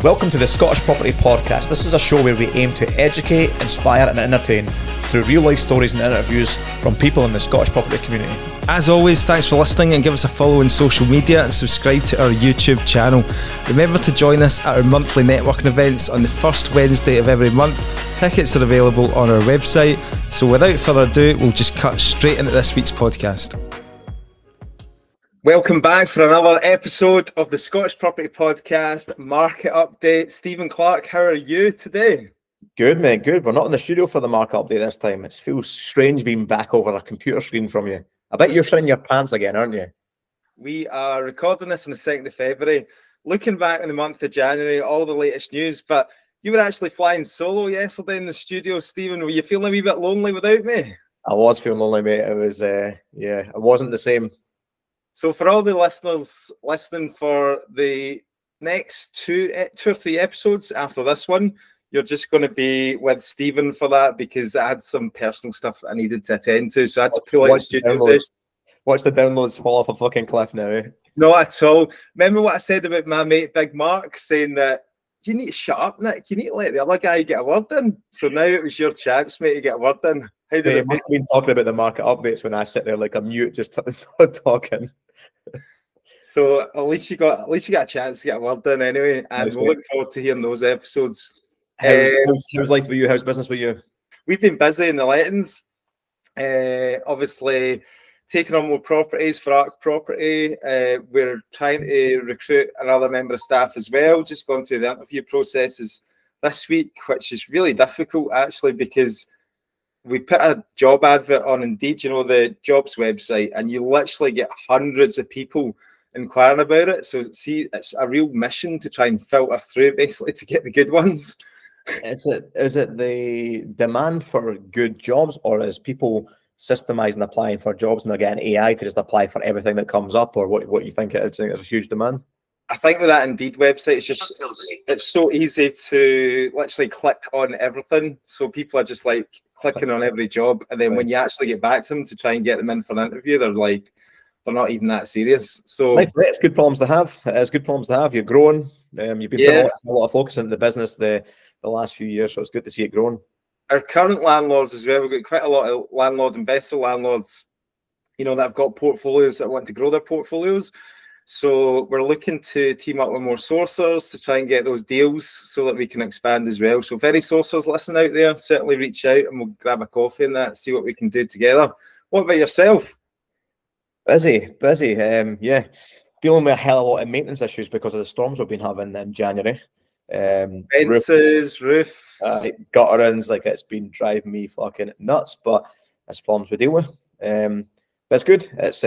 Welcome to the Scottish Property Podcast. This is a show where we aim to educate, inspire and entertain through real life stories and interviews from people in the Scottish property community. As always, thanks for listening and give us a follow on social media and subscribe to our YouTube channel. Remember to join us at our monthly networking events on the first Wednesday of every month. Tickets are available on our website. So without further ado, we'll just cut straight into this week's podcast. Welcome back for another episode of the Scottish Property Podcast Market Update. Stephen Clark, how are you today? Good, mate, good. We're not in the studio for the market update this time. It feels strange being back over a computer screen from you. I bet you're shitting your pants again, aren't you? We are recording this on the 2nd of February. Looking back in the month of January, all the latest news, but you were actually flying solo yesterday in the studio, Stephen. Were you feeling a wee bit lonely without me? I was feeling lonely, mate. It was, it wasn't the same. So for all the listeners listening for the next two or three episodes after this one, you're just going to be with Stephen for that because I had some personal stuff I needed to attend to. So I had to pull out the studio session. Watch the downloads fall off a fucking cliff now, eh? Not at all. Remember what I said about my mate Big Mark saying that you need to shut up, Nick. You need to let the other guy get a word in. So now it was your chance, mate, to get a word in. How did it must have been talking about the market updates when I sit there like a mute just talking. So at least you got a chance to get a word in anyway, and we'll look forward to hearing those episodes. How's life for you? How's business with you? We've been busy in the lettings. Obviously, taking on more properties for Arc Property. We're trying to recruit another member of staff as well. Just going through the interview processes this week, which is really difficult actually because we put a job advert on Indeed, you know, the jobs website, and you literally get hundreds of people inquiring about it. So see, it's a real mission to try and filter through basically to get the good ones. Is it the demand for good jobs, or is people systemizing applying for jobs and they're getting AI to just apply for everything that comes up, or what you think it is? There's a huge demand. I think with that Indeed website, it's so easy to literally click on everything. So people are just like clicking on every job, and then when you actually get back to them to try and get them in for an interview, they're not even that serious. So it's good problems to have. It's good problems to have. You're growing. You've been putting a lot of focus into the business the last few years, so it's good to see it growing. Our current landlords as well, we've got quite a lot of landlord investor landlords, you know, that have got portfolios that want to grow their portfolios. So we're looking to team up with more sourcers to try and get those deals so that we can expand as well. So if any sourcers listen out there, certainly reach out and we'll grab a coffee and that, see what we can do together. What about yourself? Busy. Yeah. Dealing with a hell of a lot of maintenance issues because of the storms we've been having in January. Fences, roof, gutterings, like it's been driving me fucking nuts, but that's problems we deal with. But it's good. It's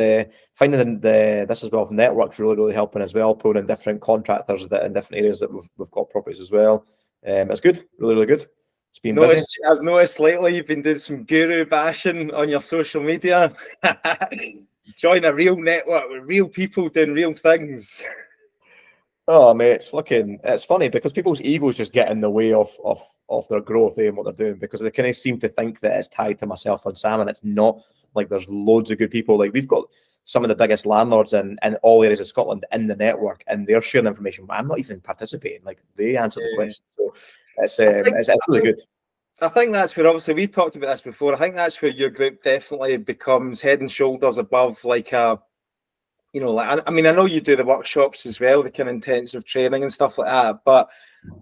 finding this as well. Network's really helping as well. Pulling in different contractors that in different areas that we've got properties as well. It's good, really good. It's been busy. I've noticed lately you've been doing some guru bashing on your social media. Join a real network with real people doing real things. Oh mate, it's funny because people's egos just get in the way of their growth and what they're doing, because they kind of seem to think that it's tied to myself and Sam, and it's not. Like there's loads of good people. Like we've got some of the biggest landlords in all areas of Scotland in the network, and they're sharing information. But I'm not even participating. Like they answer the question. So it's really good. I think that's where, obviously we've talked about this before. I think that's where your group definitely becomes head and shoulders above like a, you know, like I mean, I know you do the workshops as well, the kind of intensive training and stuff like that, but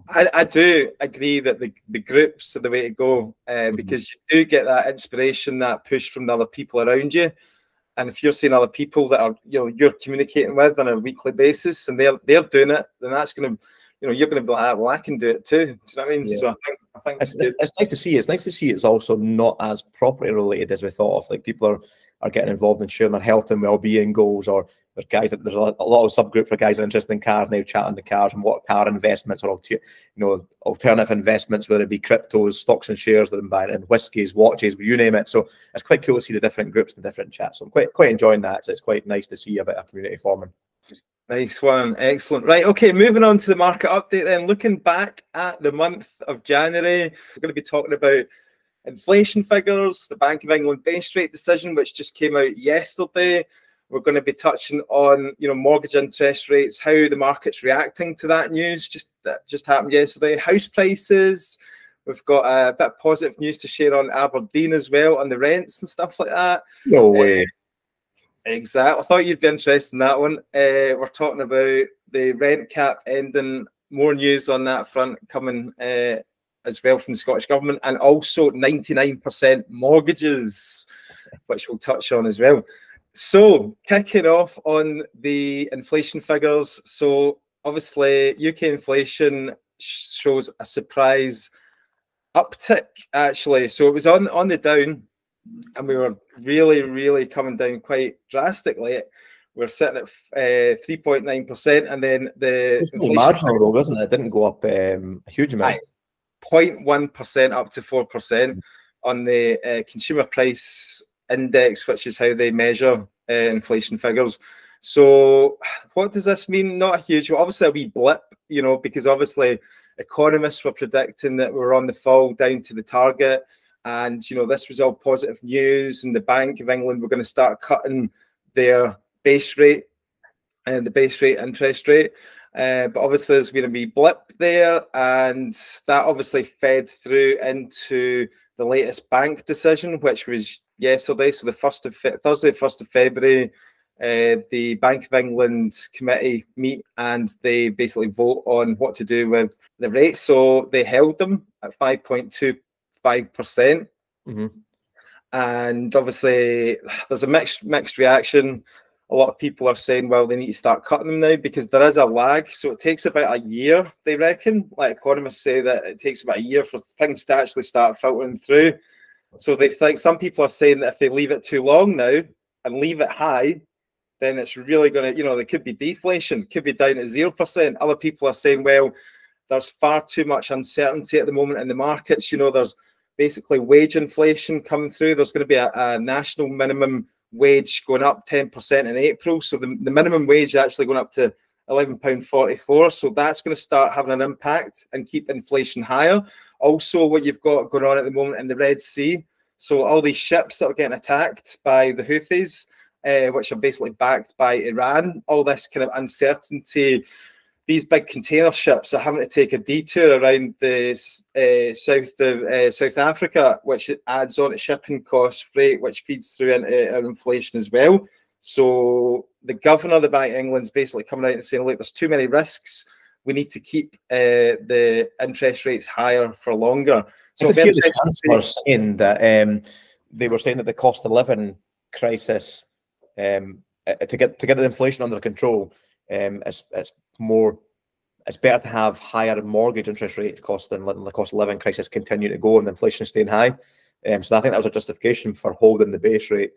I do agree that the groups are the way to go because you do get that inspiration, that push from the other people around you. And if you're seeing other people that are, you know, you're communicating with on a weekly basis and they're doing it, then that's going to, you know, you're going to be like, well, I can do it too. Do you know what I mean? Yeah. So I think it's nice to see. It's nice to see it's also not as property related as we thought of. Like people are getting involved in sharing their health and well-being goals, or there's guys that there's a lot of subgroups for guys that are interested in cars now, chatting the cars and what car investments or alternative investments, whether it be cryptos, stocks and shares that I'm buying, and whiskies, watches, you name it. So it's quite cool to see the different groups and different chats. So I'm quite enjoying that. So it's quite nice to see a bit of community forming. Nice one. Excellent. Right. Okay. Moving on to the market update then. Looking back at the month of January, we're going to be talking about inflation figures, the Bank of England base rate decision, which just came out yesterday. We're going to be touching on, you know, mortgage interest rates, how the market's reacting to that news, just that just happened yesterday. House prices. We've got a bit of positive news to share on Aberdeen as well, on the rents and stuff like that. No way. Exactly. I thought you'd be interested in that one. We're talking about the rent cap ending. More news on that front coming as well from the Scottish Government, and also 99% mortgages, which we'll touch on as well. So, kicking off on the inflation figures. So, obviously, UK inflation shows a surprise uptick, actually. So, it was on the down, and we were really coming down quite drastically. We're sitting at 3.9%, and then the inflation marginal though, isn't it? It didn't go up a huge amount. 0.1% up to 4% on the consumer price index, which is how they measure inflation figures. So what does this mean? Not a huge, obviously a wee blip, you know, because obviously economists were predicting that we're on the fall down to the target. And, you know, this was all positive news, and the Bank of England were going to start cutting their base rate and the base rate interest rate. But obviously there's been a wee blip there, and that obviously fed through into the latest bank decision, which was yesterday. So the Thursday, 1st of February, the Bank of England committee meet and they basically vote on what to do with the rates. So they held them at 5.25%. Mm-hmm. And obviously there's a mixed reaction. A lot of people are saying, well, they need to start cutting them now because there is a lag. So it takes about a year, they reckon. Like economists say that it takes about a year for things to actually start filtering through. So they think, some people are saying that if they leave it too long now and leave it high, then it's really going to, you know, there could be deflation, could be down to 0%. Other people are saying, well, there's far too much uncertainty at the moment in the markets. You know, there's basically wage inflation coming through. There's going to be a national minimum wage going up 10% in April. So the minimum wage is actually going up to £11.44. So that's going to start having an impact and keep inflation higher. Also, what you've got going on at the moment in the Red Sea. So all these ships that are getting attacked by the Houthis, which are basically backed by Iran, all this kind of uncertainty. These big container ships are having to take a detour around the south of South Africa, which adds on to shipping costs, freight, which feeds through into our inflation as well. So the governor of the Bank of England's basically coming out and saying, look, there's too many risks. We need to keep the interest rates higher for longer. So the Chancellor saying that they were saying that the cost of living crisis, to get the inflation under control, it's better to have higher mortgage interest rate costs than letting the cost of living crisis continue to go and the inflation staying high. So I think that was a justification for holding the base rate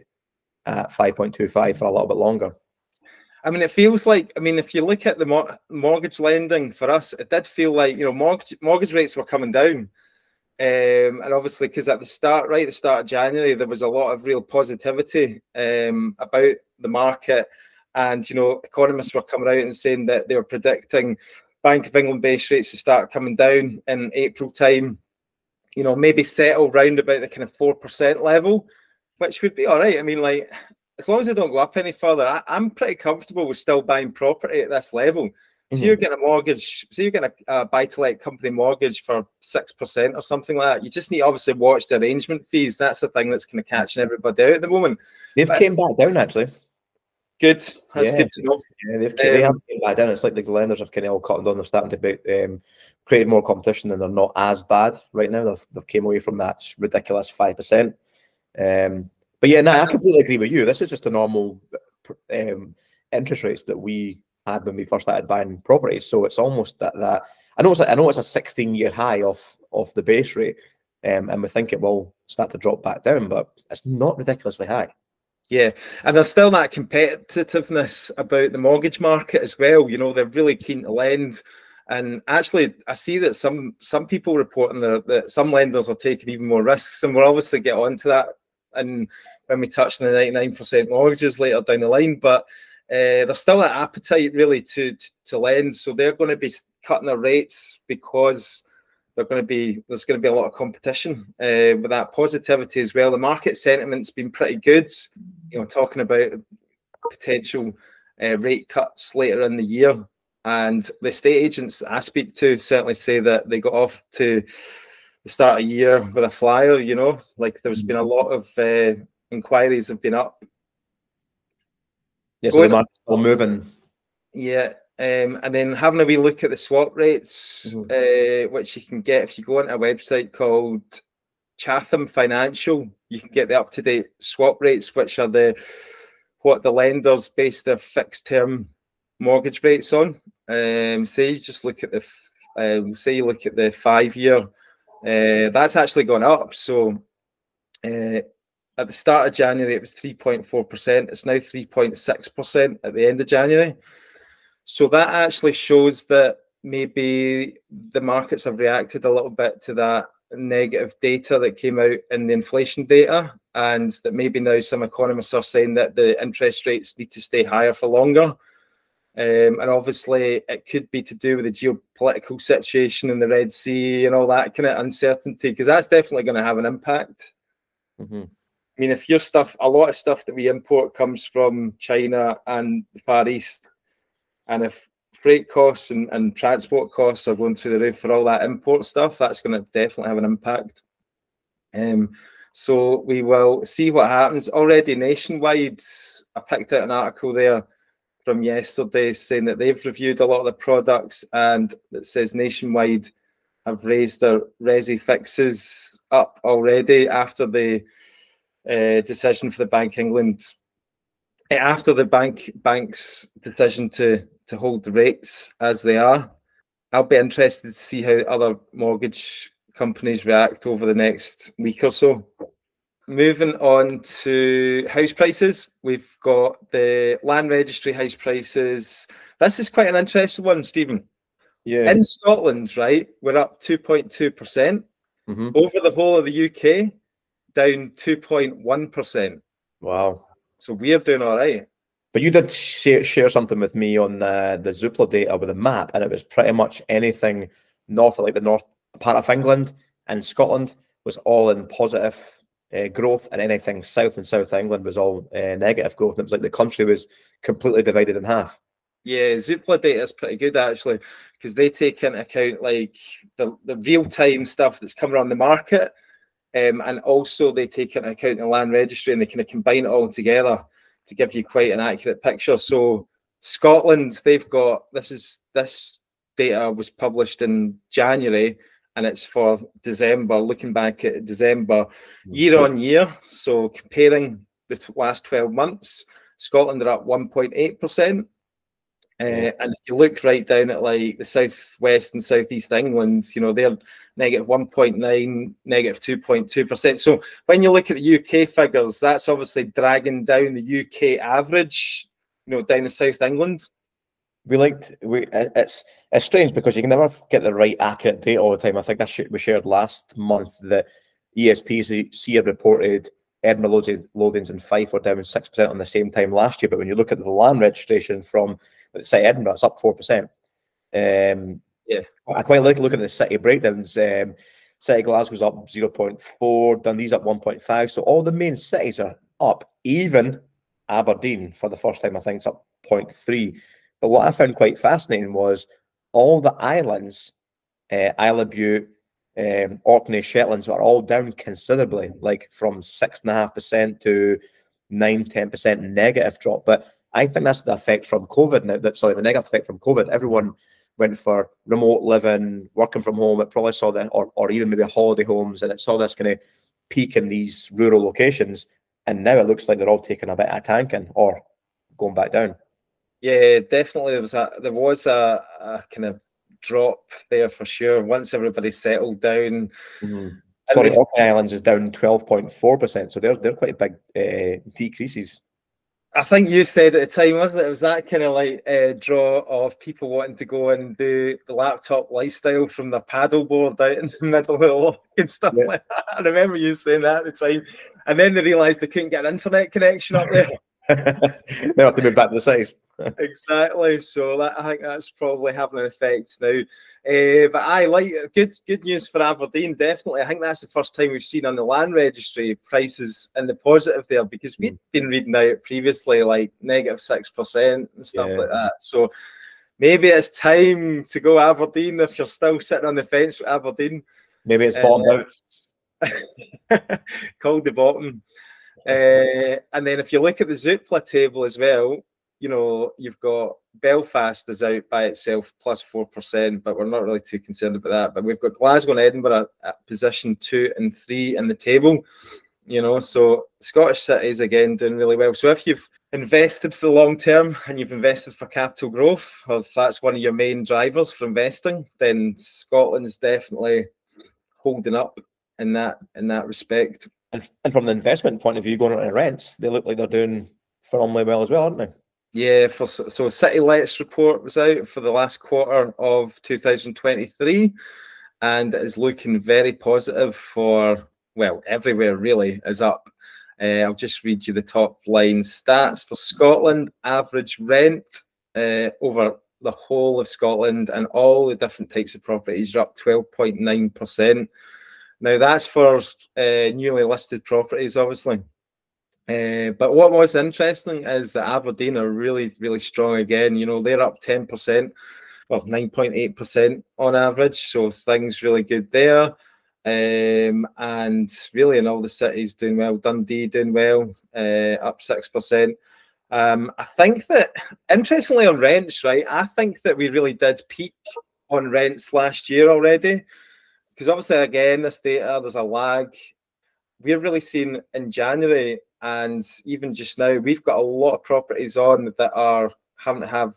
at 5.25 for a little bit longer. I mean, it feels like, I mean, if you look at the mortgage lending for us, it did feel like, you know, mortgage rates were coming down. And obviously, because at the start of January, there was a lot of real positivity about the market. And, you know, economists were coming out and saying that they were predicting Bank of England base rates to start coming down in April time, you know, maybe settle round about the kind of 4% level, which would be all right. I mean, like, as long as they don't go up any further, I'm pretty comfortable with still buying property at this level. So you're getting a mortgage, so you're getting a buy-to-let company mortgage for 6% or something like that. You just need to obviously watch the arrangement fees. That's the thing that's kind of catching everybody out at the moment. They've came back down, actually. Good. That's good to know. Yeah, they have came back down. It's like the lenders have kind of all cut down. They're starting to be, create more competition, and they're not as bad right now. They've came away from that ridiculous 5%. But yeah, no, I completely agree with you. This is just the normal interest rates that we had when we first started buying properties. So it's almost that I know it's a 16-year high off the base rate, and we think it will start to drop back down, but it's not ridiculously high. Yeah, and there's still that competitiveness about the mortgage market as well. You know, they're really keen to lend. And actually, I see that some people reporting that some lenders are taking even more risks, and we'll obviously get onto that and when we touch on the 99% mortgages later down the line. But there's still that appetite really to lend, so they're going to be cutting their rates because there's going to be a lot of competition with that positivity as well. The market sentiment's been pretty good. You know, talking about potential rate cuts later in the year. And the estate agents I speak to certainly say that they got off to the start of the year with a flyer, you know, like there's been a lot of inquiries have been up. Yeah, so the market's still moving. Yeah, and then having a wee look at the swap rates, which you can get if you go on a website called Chatham Financial. You can get the up-to-date swap rates, which are what the lenders base their fixed-term mortgage rates on. Say you just look at say you look at the 5-year, that's actually gone up. So at the start of January, it was 3.4%. It's now 3.6% at the end of January. So that actually shows that maybe the markets have reacted a little bit to that negative data that came out in the inflation data, and that maybe now some economists are saying that the interest rates need to stay higher for longer. And obviously it could be to do with the geopolitical situation in the Red Sea and all that kind of uncertainty, because that's definitely going to have an impact. I mean, if your stuff, a lot of stuff that we import comes from China and the Far East, and if freight costs and transport costs are going through the roof for all that import stuff, that's going to definitely have an impact. So we will see what happens. Already nationwide, I picked out an article there from yesterday saying that they've reviewed a lot of the products, and it says nationwide have raised their resi fixes up already after the decision for the Bank of England, after the bank's decision to hold the rates as they are. I'll be interested to see how other mortgage companies react over the next week or so. Moving on to house prices, we've got the land registry house prices. This is quite an interesting one, Stephen. Yeah. In Scotland, right, we're up 2.2%. Over the whole of the UK, down 2.1%. Wow. So we're doing all right. But you did share something with me on the Zoopla data with a map, and it was pretty much anything north of, like the north part of England and Scotland was all in positive growth, and anything south and South England was all negative growth. And it was like the country was completely divided in half. Yeah, Zoopla data is pretty good actually, because they take into account like the real-time stuff that's coming on the market, and also they take into account the land registry, and they kind of combine it all together to give you quite an accurate picture. So Scotland, they've got, this data was published in January, and it's for December, looking back at December year on year. So comparing the last 12 months, Scotland are up 1.8%. And if you look right down at like the southwest and southeast England, you know, they're negative 1.9, negative 2.2%. So when you look at the UK figures, that's obviously dragging down the UK average, you know, down to South England. It's strange because you can never get the right accurate data all the time. I think we shared last month that ESPC had reported Edinburgh loadings in Fife were down 6% on the same time last year. But when you look at the land registration from, let's say, Edinburgh, it's up 4%. Yeah, I quite like looking at the city breakdowns. City Glasgow's up 0.4, Dundee's up 1.5. So all the main cities are up. Even Aberdeen, for the first time, I think, it's up 0.3. But what I found quite fascinating was all the islands, Isle of Bute, Orkney, Shetlands, are all down considerably, like from 6.5% to 9-10% negative drop. But I think that's the effect from COVID now. The negative effect from COVID. Everyone went for remote living, working from home. It probably saw that, or even maybe holiday homes, and it saw this kind of peak in these rural locations. And now it looks like they're all taking a bit of tanking or going back down. Yeah, definitely. There was a kind of drop there for sure. Once everybody settled down. Sorry, Orkney Islands is down 12.4%. So they're quite big decreases. I think you said at the time, wasn't it? It was that kind of like draw of people wanting to go and do the laptop lifestyle from the paddleboard out in the middle of the lock and stuff like that. I remember you saying that at the time. And then they realised they couldn't get an internet connection up there. They have to move back to the cities. Exactly. So I think that's probably having an effect now. But I like good news for Aberdeen. Definitely, I think that's the first time we've seen on the land registry prices in the positive there, because we've been reading out previously like negative 6% and stuff like that. So maybe it's time to go Aberdeen if you're still sitting on the fence with Aberdeen. Maybe it's bottomed out. Called the bottom. And then if you look at the Zoopla table as well, you know, you've got Belfast is out by itself plus 4%, but we're not really too concerned about that. But we've got Glasgow and Edinburgh at position 2 and 3 in the table, you know, so Scottish cities again doing really well. So if you've invested for the long term and you've invested for capital growth, or if that's one of your main drivers for investing, then Scotland's definitely holding up in that respect. And from the investment point of view, going on rents, they look like they're doing phenomenally well as well, aren't they? Yeah, so City Let's report was out for the last quarter of 2023, and it is looking very positive for, well, everywhere really is up. I'll just read you the top line stats for Scotland. Average rent over the whole of Scotland and all the different types of properties are up 12.9%. Now that's for newly listed properties, obviously. But what was interesting is that Aberdeen are really, really strong again. You know, they're up 10%, well, 9.8% on average. So things really good there. And really in all the cities doing well. Dundee doing well, up 6%. I think that, interestingly on rents, right, I think that we really did peak on rents last year already. Because obviously, again, this data, there's a lag. We're really seeing in January, and even just now, we've got a lot of properties on that are having to have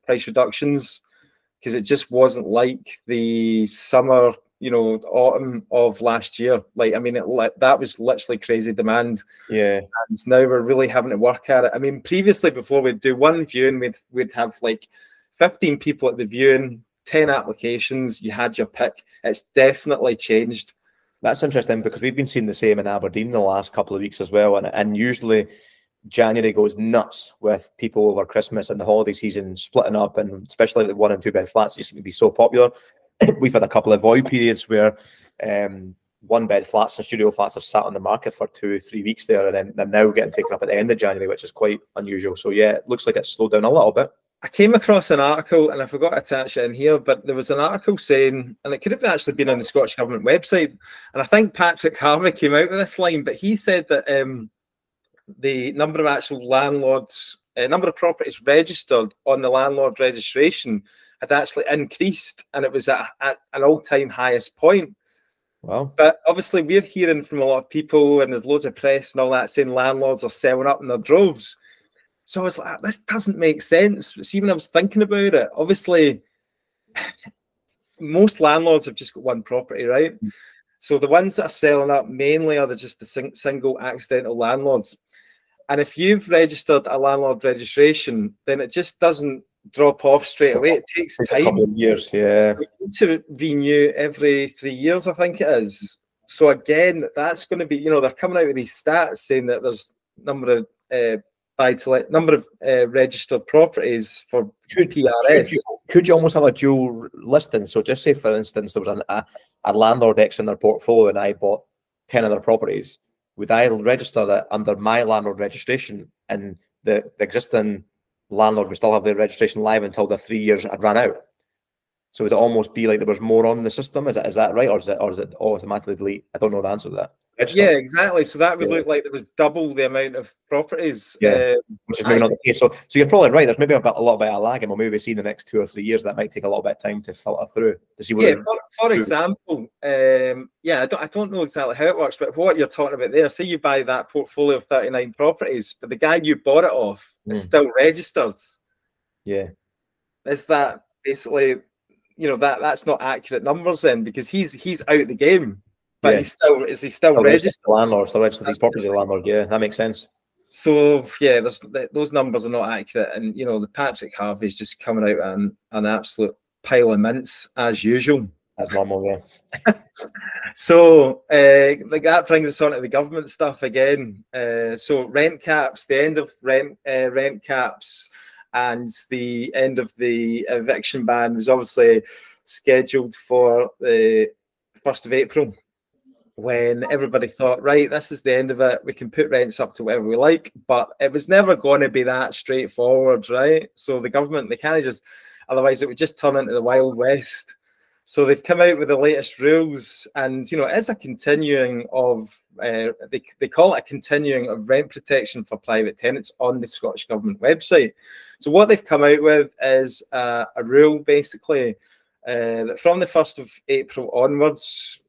price reductions because it just wasn't like the summer, you know, autumn of last year. Like, I mean, that was literally crazy demand. Yeah. And now we're really having to work at it. I mean, previously, before we'd do one viewing, we'd have like 15 people at the viewing, 10 applications, you had your pick. It's definitely changed. That's interesting because we've been seeing the same in Aberdeen the last couple of weeks as well. And usually January goes nuts with people over Christmas and the holiday season splitting up, and especially the 1 and 2 bed flats just seem to be so popular. We've had a couple of void periods where 1 bed flats and studio flats have sat on the market for 2 or 3 weeks there, and then they're now getting taken up at the end of January, which is quite unusual. So yeah, it looks like it's slowed down a little bit. I came across an article, and I forgot to attach it in here, but there was an article saying, and it could have actually been on the Scottish Government website, and I think Patrick Harvey came out with this line, but he said that the number of actual landlords, number of properties registered on the landlord registration had actually increased, and it was at an all-time highest point. Wow. But obviously we're hearing from a lot of people, and there's loads of press and all that saying landlords are selling up in their droves. So I was like, this doesn't make sense. See, when I was thinking about it, obviously, most landlords have just got one property, right? So the ones that are selling up mainly are just the single accidental landlords. And if you've registered a landlord registration, then it just doesn't drop off straight away. It takes time. A couple of years, yeah. You need to renew every 3 years, I think it is. So again, that's going to be, you know, they're coming out with these stats saying that there's number of registered properties for PRS. Could you almost have a dual listing? So just say, for instance, there was a landlord X in their portfolio and I bought 10 other properties. Would I register that under my landlord registration, and the existing landlord would still have their registration live until the 3 years had run out? So would it almost be like there was more on the system? Is that right? Or is it automatically delete? I don't know the answer to that. Yeah, exactly. So that would look like there was double the amount of properties. Yeah, which is maybe not the case. So you're probably right. There's maybe a little bit of lag, and we'll maybe see in the next 2 or 3 years that might take a little bit of time to filter through to see what. Yeah, for example, I don't know exactly how it works, but what you're talking about there, say you buy that portfolio of 39 properties, but the guy you bought it off is still registered. Yeah, is that basically, you know, that's not accurate numbers then, because he's out the game. But is he still registered? Landlord, so registered these properties, the landlord. Yeah, that makes sense. So yeah, those numbers are not accurate, and you know, the Patrick Harvey's just coming out on an absolute pile of mints as usual. That's normal, yeah. So like that brings us on to the government stuff again. So rent caps, the end of rent caps, and the end of the eviction ban was obviously scheduled for the 1st of April. When everybody thought, right, this is the end of it, we can put rents up to whatever we like, but it was never going to be that straightforward, right? So the government, they kind of just Otherwise, it would just turn into the Wild West. So they've come out with the latest rules, and it is a continuing of they call it a continuing of rent protection for private tenants on the Scottish Government website. So what they've come out with is a rule basically that from the 1st of April onwards.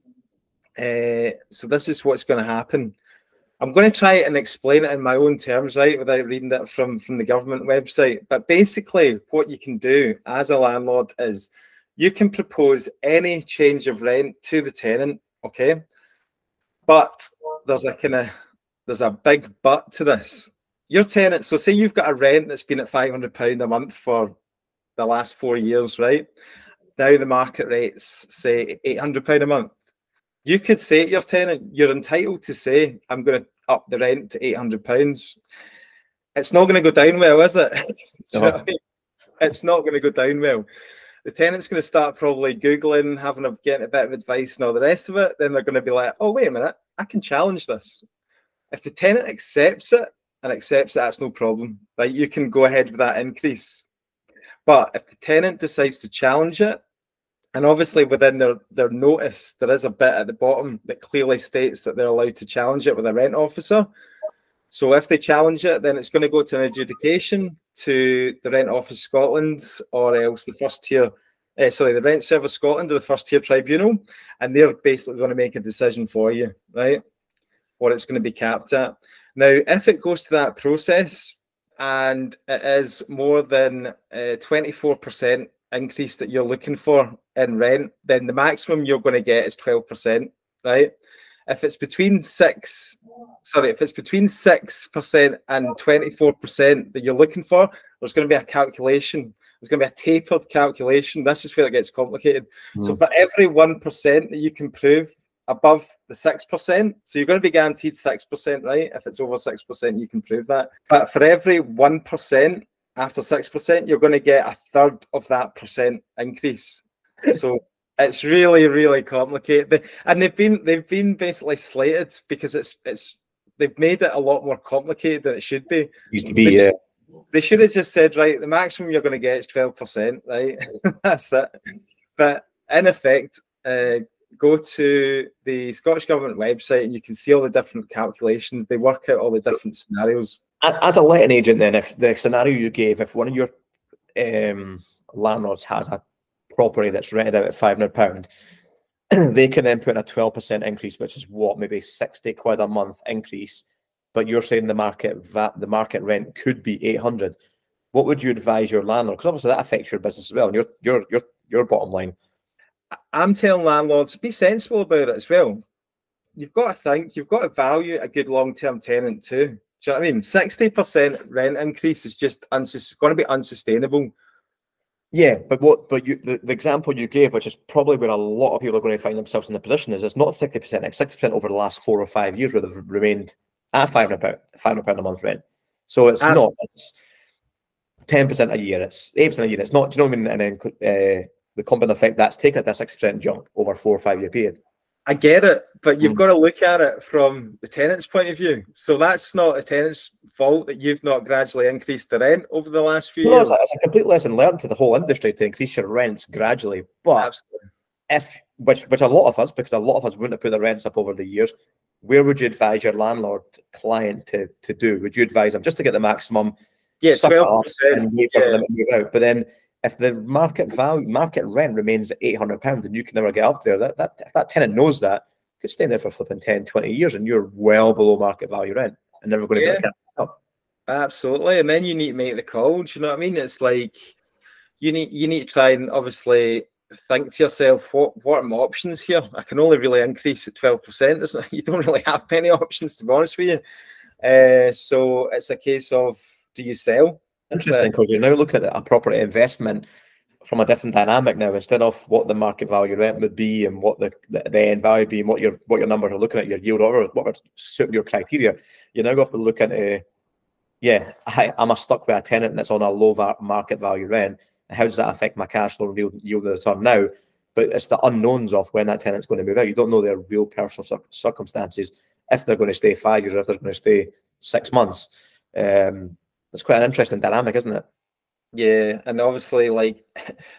So this is what's going to happen. I'm going to try and explain it in my own terms, right, without reading it from the government website. But basically, what you can do as a landlord is you can propose any change of rent to the tenant, okay? But there's a big but to this. Your tenant, so say you've got a rent that's been at £500 a month for the last 4 years, right? Now the market rate's, say, £800 a month. You could say to your tenant, you're entitled to say, I'm going to up the rent to £800. It's not going to go down well, is it? You know what I mean? It's not going to go down well. The tenant's going to start probably Googling, getting a bit of advice and all the rest of it. Then they're going to be like, oh, wait a minute, I can challenge this. If the tenant accepts it, that's no problem. Like, you can go ahead with that increase. But if the tenant decides to challenge it, and obviously within their notice, there is a bit at the bottom that clearly states that they're allowed to challenge it with a rent officer. So if they challenge it, then it's going to go to an adjudication to the Rent Office Scotland, or else the the Rent Service Scotland, or the first tier tribunal, and they're basically going to make a decision for you, right? What it's going to be capped at. Now, if it goes to that process and it is more than 24% increase that you're looking for in rent, then the maximum you're going to get is 12%, right? If it's between 6% and 24% that you're looking for, there's going to be a calculation. There's going to be a tapered calculation. This is where it gets complicated. So for every 1% that you can prove above the 6%, so you're going to be guaranteed 6%, right? If it's over 6%, you can prove that. But for every 1% after 6%, you're going to get a third of that percent increase. So it's really, really complicated. And they've been basically slated because they've made it a lot more complicated than it should be. Used to be, They should have just said, right, the maximum you're going to get is 12%, right? That's it. But in effect, go to the Scottish Government website and you can see all the different calculations. They work out all the different scenarios. As a letting agent, then, if the scenario you gave, if one of your landlords has a property that's rented out at £500, they can then put in a 12% increase, which is what, maybe 60 quid a month increase. But you're saying the market rent could be 800. What would you advise your landlord? Because obviously that affects your business as well, and your bottom line. I'm telling landlords, be sensible about it as well. You've got to think, you've got to value a good long-term tenant too. Do you know what I mean? 60% rent increase is just going to be unsustainable. Yeah, but the example you gave, which is probably where a lot of people are going to find themselves in the position, is it's not 60%, it's 60% over the last 4 or 5 years where they've remained at £500 a month rent. So it's not, it's 10% a year, it's 8% a year. It's not, do you know what I mean? And then the compound effect that's taken that 60% jump over a 4 or 5 year period. I get it, but you've got to look at it from the tenant's point of view. So that's not the tenant's fault that you've not gradually increased the rent over the last few years. It's a complete lesson learned to the whole industry to increase your rents gradually. But which a lot of us, because a lot of us wouldn't have put the rents up over the years, where would you advise your landlord client to do? Would you advise them just to get the maximum? Yeah, 12%. And wait for them to move out. But then if the market rent remains at £800 and you can never get up there, if that tenant knows that, you could stay there for flipping 10, 20 years and you're well below market value rent and never going to get up. Absolutely. And then you need to make the call. Do you know what I mean? It's like you need to try and obviously think to yourself, what are my options here? I can only really increase at 12%. You don't really have many options, to be honest with you. So it's a case of, do you sell? Interesting, because you're now looking at a property investment from a different dynamic now. Instead of what the market value rent would be and what the end value would be and what your numbers are looking at, your yield, or what are suiting your criteria, you now have to look at I'm stuck with a tenant that's on a low market value rent. How does that affect my cash flow and yield of return now? But it's the unknowns of when that tenant's going to move out. You don't know their real personal circumstances, if they're going to stay 5 years or if they're going to stay 6 months. It's quite an interesting dynamic, isn't it? Yeah, and obviously, like,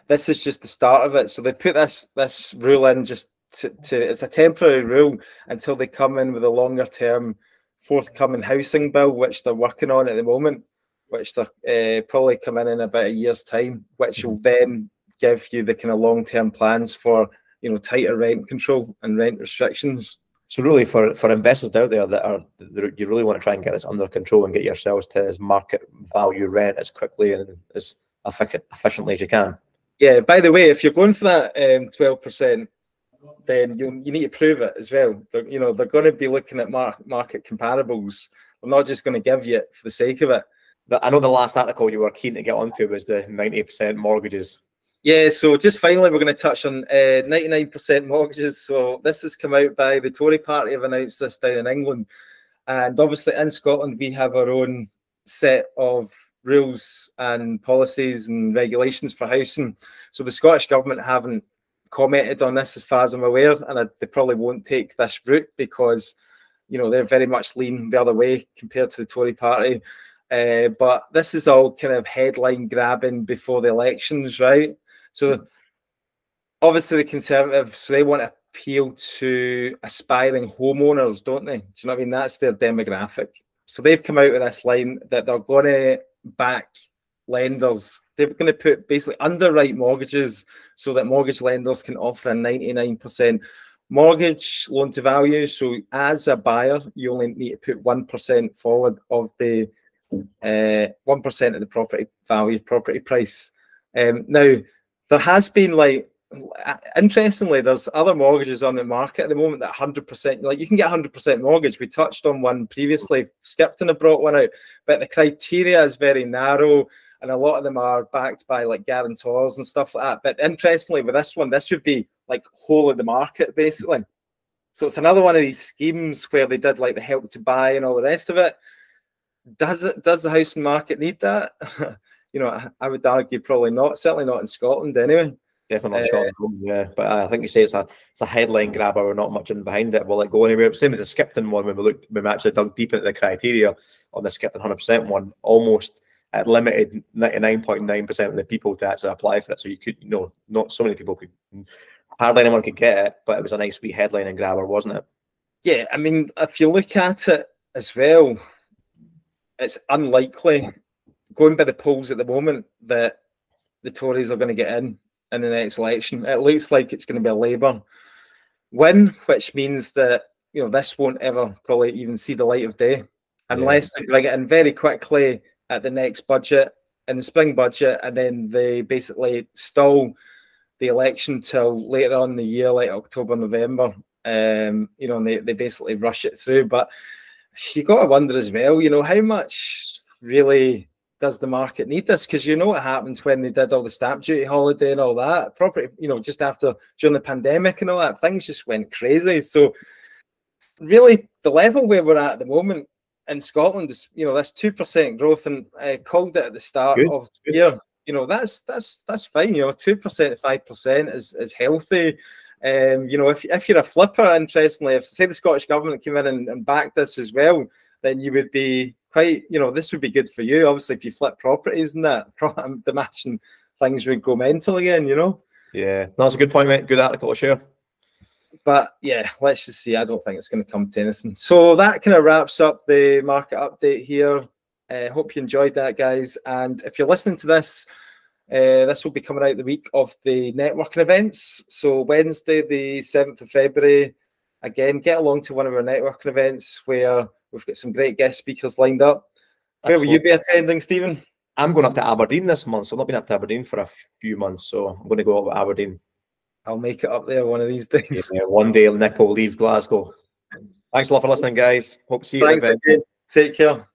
this is just the start of it. So they put this rule in just to it's a temporary rule until they come in with a longer term forthcoming housing bill, which they're working on at the moment, which they're probably coming in about a year's time, which will then give you the kind of long term plans for, you know, tighter rent control and rent restrictions. So really, for investors out there you really want to try and get this under control and get yourselves to as market value rent as quickly and as efficiently as you can. Yeah. By the way, if you're going for that 12%, then you need to prove it as well. They're going to be looking at market comparables. They're not just going to give you it for the sake of it. I know the last article you were keen to get onto was the 90% mortgages. Yeah, so just finally, we're going to touch on 99% mortgages. So this has come out by the Tory party, have announced this down in England. And obviously in Scotland, we have our own set of rules and policies and regulations for housing. So the Scottish government haven't commented on this as far as I'm aware, and they probably won't take this route because, you know, they're very much lean the other way compared to the Tory party. But this is all kind of headline grabbing before the elections, right? So obviously the Conservatives, they want to appeal to aspiring homeowners, don't they? Do you know what I mean? That's their demographic. So they've come out with this line that they're going to back lenders. They're going to put basically underwrite mortgages so that mortgage lenders can offer a 99% mortgage loan to value. So as a buyer, you only need to put 1% forward of the 1% of the property value, property price. Now, there has been, like, interestingly, there's other mortgages on the market at the moment that 100%, like, you can get 100% mortgage. We touched on one previously. Skipton have brought one out, but the criteria is very narrow, and a lot of them are backed by, like, guarantors and stuff like that. But interestingly, with this one, this would be like whole of the market, basically. So it's another one of these schemes where they did, like, the help to buy and all the rest of it. Does the housing market need that? You know, I would argue probably not. Certainly not in Scotland, anyway. Definitely not Scotland, yeah. But I think you say it's a headline grabber. We're not much in behind it. Will it go anywhere? Same as the Skipton one. When we actually dug deep into the criteria on the Skipton 100% one, almost it limited 99.9% of the people to actually apply for it. So you could, you know, not so many people could. Hardly anyone could get it, but it was a nice wee headline and grabber, wasn't it? Yeah, I mean, if you look at it as well, it's unlikely, going by the polls at the moment, that the Tories are going to get in the next election. It looks like it's going to be a Labour win, which means that, you know, this won't ever probably even see the light of day unless they bring it in very quickly at the next budget, in the spring budget, and then they basically stall the election till later on in the year, like October, November. You know, and they basically rush it through. But you got to wonder as well, you know, how much really does the market need this? Because you know what happened when they did all the stamp duty holiday and all that property, you know, just after, during the pandemic and all that, things just went crazy. So really the level where we're at the moment in Scotland is, you know, this 2% growth, and I called it at the start of the year. You know, that's fine. You know, 2%, 5% is healthy. You know, if you're a flipper, interestingly, if say the Scottish government came in and backed this as well, then you would be quite, you know, this would be good for you. Obviously, if you flip properties and that, I'm imagining things would go mental again, you know? Yeah, that's a good point, mate. Good article to share. But yeah, let's just see. I don't think it's going to come to anything. So that kind of wraps up the market update here. Hope you enjoyed that, guys. And if you're listening to this, this will be coming out the week of the networking events. So Wednesday, the 7th of February, again, get along to one of our networking events where we've got some great guest speakers lined up. Where will you be attending, Stephen? I'm going up to Aberdeen this month, so I've not been up to Aberdeen for a few months, so I'm going to go up to Aberdeen. I'll make it up there one of these days. Yeah, one day Nick will leave Glasgow. Thanks a lot for listening, guys. Hope to see you. Thanks again. Take care.